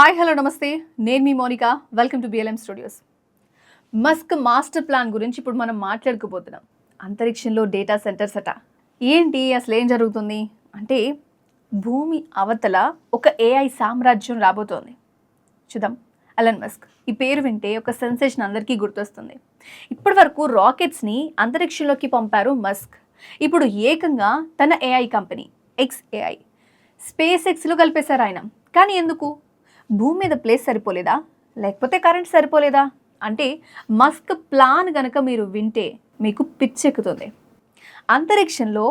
Hi hello నమస్తే, నేను మీ Monica. Welcome to BLM studios. Musk master plan గురించి ఇప్పుడు మనం మాట్లాడుకోబోతున్నాం. అంతరిక్షంలో డేటా సెంటర్స్ అట. ఏంటి అసలు ఏం జరుగుతుంది అంటే, భూమి అవతల ఒక ఏఐ సామ్రాజ్యం రాబోతోంది. చూద్దాం. ఎలన్ మస్క్ ఈ పేరు వింటే ఒక సెన్సేషన్ అందరికీ గుర్తొస్తుంది. ఇప్పటి వరకు రాకెట్స్ని అంతరిక్షంలోకి పంపారు మస్క్. ఇప్పుడు ఏకంగా తన ఏఐ కంపెనీ XAI స్పేస్ ఎక్స్లో కలిపేశారు ఆయన. కానీ ఎందుకు? భూమి మీద ప్లేస్ సరిపోలేదా, లేకపోతే కరెంట్ సరిపోలేదా? అంటే మస్క్ ప్లాన్ గనక మీరు వింటే మీకు పిచ్చెక్కుతుంది. అంతరిక్షంలో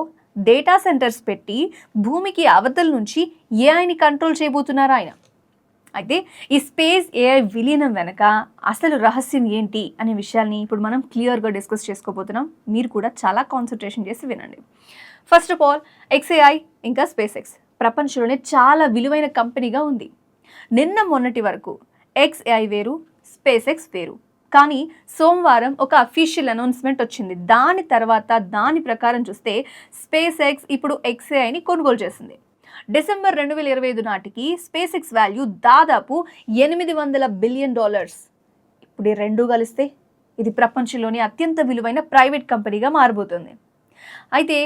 డేటా సెంటర్స్ పెట్టి భూమికి అవతల నుంచి ఏఐని కంట్రోల్ చేయబోతున్నారు ఆయన. అయితే ఈ స్పేస్ ఏఐ విలీనం వెనక అసలు రహస్యం ఏంటి అనే విషయాల్ని ఇప్పుడు మనం క్లియర్గా డిస్కస్ చేసుకోబోతున్నాం. మీరు కూడా చాలా కాన్సన్ట్రేషన్ చేసి వినండి. ఫస్ట్ ఆఫ్ ఆల్, XAI ఇంకా స్పేస్ ఎక్స్ ప్రపంచంలోనే చాలా విలువైన కంపెనీగా ఉంది. నిన్న మొన్నటి వరకు XAI వేరు, స్పేస్ ఎక్స్ వేరు. కానీ సోమవారం ఒక అఫీషియల్ అనౌన్స్మెంట్ వచ్చింది. దాని తర్వాత దాని ప్రకారం చూస్తే స్పేస్ ఎక్స్ ఇప్పుడు XAIని కొనుగోలు చేసింది. డిసెంబర్ 2025 నాటికి స్పేస్ ఎక్స్ వాల్యూ దాదాపు $800 బిలియన్. ఇప్పుడు ఈ రెండు కలిస్తే ఇది ప్రపంచంలోని అత్యంత విలువైన ప్రైవేట్ కంపెనీగా మారబోతుంది. అయితే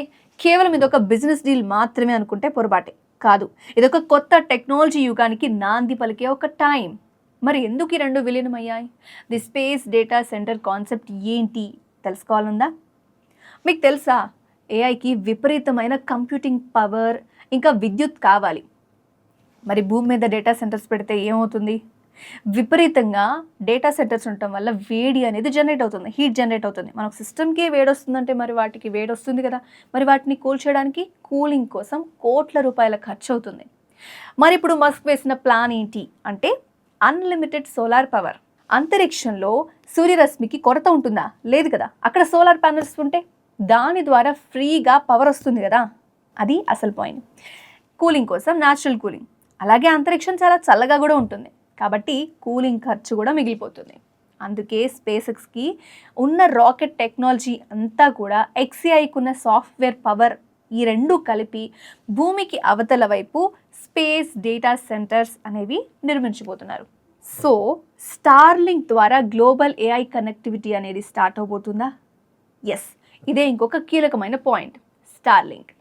కేవలం ఇదొక బిజినెస్ డీల్ మాత్రమే అనుకుంటే పొరపాటే. కాదు, ఇదొక కొత్త టెక్నాలజీ యుగానికి నాంది పలికే ఒక టైం. మరి ఎందుకు ఈ రెండు విలీనమయ్యాయి? The space data center concept ఏంటి తెలుసుకోవాలందా? మీకు తెలుసా, ఏఐకి విపరీతమైన కంప్యూటింగ్ పవర్ ఇంకా విద్యుత్ కావాలి. మరి భూమి మీద డేటా సెంటర్స్ పెడితే ఏమవుతుంది? విపరీతంగా డేటా సెంటర్స్ ఉండటం వల్ల వేడి అనేది జనరేట్ అవుతుంది, హీట్ జనరేట్ అవుతుంది. మనకు సిస్టమ్కే వేడి వస్తుందంటే మరి వాటికి వేడి వస్తుంది కదా. మరి వాటిని కూల్ చేయడానికి కూలింగ్ కోసం కోట్ల రూపాయల ఖర్చు అవుతుంది. మరి ఇప్పుడు మస్క్ వేసిన ప్లాన్ ఏంటి అంటే, అన్లిమిటెడ్ సోలార్ పవర్. అంతరిక్షంలో సూర్యరశ్మికి కొరత ఉంటుందా? లేదు కదా. అక్కడ సోలార్ ప్యానెల్స్ ఉంటే దాని ద్వారా ఫ్రీగా పవర్ వస్తుంది కదా. అది అసలు పాయింట్. కూలింగ్ కోసం న్యాచురల్ కూలింగ్. అలాగే అంతరిక్షం చాలా చల్లగా కూడా ఉంటుంది కాబట్టి కూలింగ్ ఖర్చు కూడా మిగిలిపోతుంది. అందుకే స్పేస్ ఎక్స్కి ఉన్న రాకెట్ టెక్నాలజీ అంతా కూడా XAIకి ఉన్న సాఫ్ట్వేర్ పవర్, ఈ రెండు కలిపి భూమికి అవతల వైపు స్పేస్ డేటా సెంటర్స్ అనేవి నిర్మించబోతున్నారు. సో స్టార్లింక్ ద్వారా గ్లోబల్ ఏఐ కనెక్టివిటీ అనేది స్టార్ట్ అవబోతుందా? ఎస్, ఇదే ఇంకొక కీలకమైన పాయింట్. స్టార్లింక్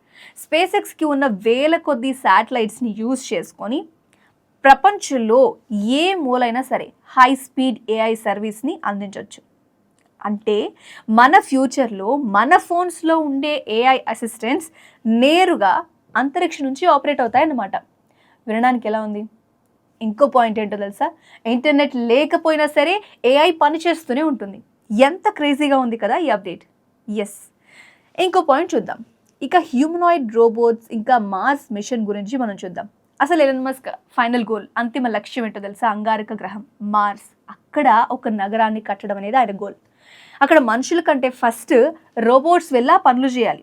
స్పేస్ ఎక్స్కి ఉన్న వేల కొద్ది శాటిలైట్స్ని యూజ్ చేసుకొని ప్రపంచంలో ఏ మూలైనా సరే హై స్పీడ్ ఏఐ సర్వీస్ని అందించవచ్చు. అంటే మన ఫ్యూచర్లో మన ఫోన్స్లో ఉండే ఏఐ అసిస్టెంట్స్ నేరుగా అంతరిక్షం నుంచి ఆపరేట్ అవుతాయన్నమాట. వినడానికి ఎలా ఉంది? ఇంకో పాయింట్ ఏంటో తెలుసా? ఇంటర్నెట్ లేకపోయినా సరే ఏఐ పనిచేస్తూనే ఉంటుంది. ఎంత క్రేజీగా ఉంది కదా ఈ అప్డేట్. ఎస్, ఇంకో పాయింట్ చూద్దాం. ఇక హ్యూమనాయిడ్ రోబోట్స్ ఇంకా మార్స్ మిషన్ గురించి మనం చూద్దాం. అసలు ఎలన్ మస్క్ ఫైనల్ గోల్, అంతిమ లక్ష్యం ఏంటో తెలుసా? అంగారక గ్రహం మార్స్. అక్కడ ఒక నగరాన్ని కట్టడం అనేది ఆయన గోల్. అక్కడ మనుషుల కంటే ఫస్ట్ రోబోట్స్ వెళ్ళి పనులు చేయాలి.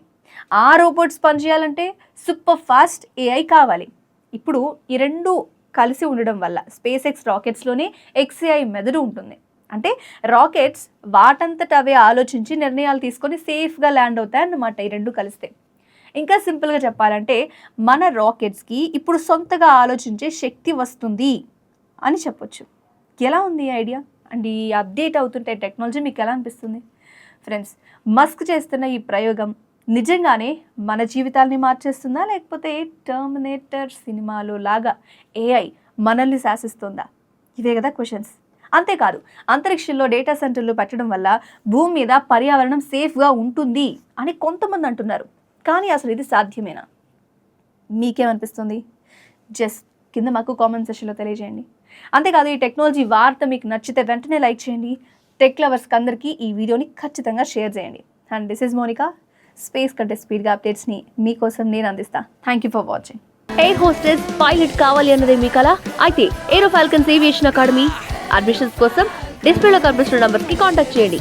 ఆ రోబోట్స్ పనిచేయాలంటే సూపర్ ఫాస్ట్ ఏఐ కావాలి. ఇప్పుడు ఈ రెండు కలిసి ఉండడం వల్ల స్పేస్ ఎక్స్ రాకెట్స్లోనే XAI మెదడు ఉంటుంది. అంటే రాకెట్స్ వాటంతట అవే ఆలోచించి నిర్ణయాలు తీసుకొని సేఫ్గా ల్యాండ్ అవుతాయి అన్నమాట ఈ రెండు కలిస్తే. ఇంకా సింపుల్గా చెప్పాలంటే మన రాకెట్స్కి ఇప్పుడు సొంతగా ఆలోచించే శక్తి వస్తుంది అని చెప్పొచ్చు. ఎలా ఉంది ఈ ఐడియా? అండ్ ఈ అప్డేట్ అవుతుంటే టెక్నాలజీ మీకు ఎలా అనిపిస్తుంది? ఫ్రెండ్స్, మస్క్ చేస్తున్న ఈ ప్రయోగం నిజంగానే మన జీవితాల్ని మార్చేస్తుందా, లేకపోతే టర్మినేటర్ సినిమాలో లాగా ఏఐ మనల్ని శాసిస్తుందా? ఇవే కదా క్వశ్చన్స్. అంతేకాదు, అంతరిక్షంలో డేటా సెంటర్లు పెట్టడం వల్ల భూమి మీద పర్యావరణం సేఫ్గా ఉంటుంది అని కొంతమంది అంటున్నారు. కానీ అసలు ఇది సాధ్యమేనా? మీకేమనిపిస్తుంది? జస్ట్ కింద మాకు కామెంట్ సెక్షన్లో తెలియజేయండి. అంతేకాదు, ఈ టెక్నాలజీ వార్త మీకు నచ్చితే వెంటనే లైక్ చేయండి. టెక్ లవర్స్కి అందరికీ ఈ వీడియోని ఖచ్చితంగా షేర్ చేయండి. And this is Monika. Space కంటే స్పీడ్గా అప్డేట్స్ని మీకోసం నేను అందిస్తాను. Thank you for watching. Air hostess pilot కావాలి అన్నదే మీ కల అయితే aero falcons aviation academy admissions కోసం డిస్ప్లేలో కనిపిస్తున్న నంబర్కి కాంటాక్ట్ చేయండి.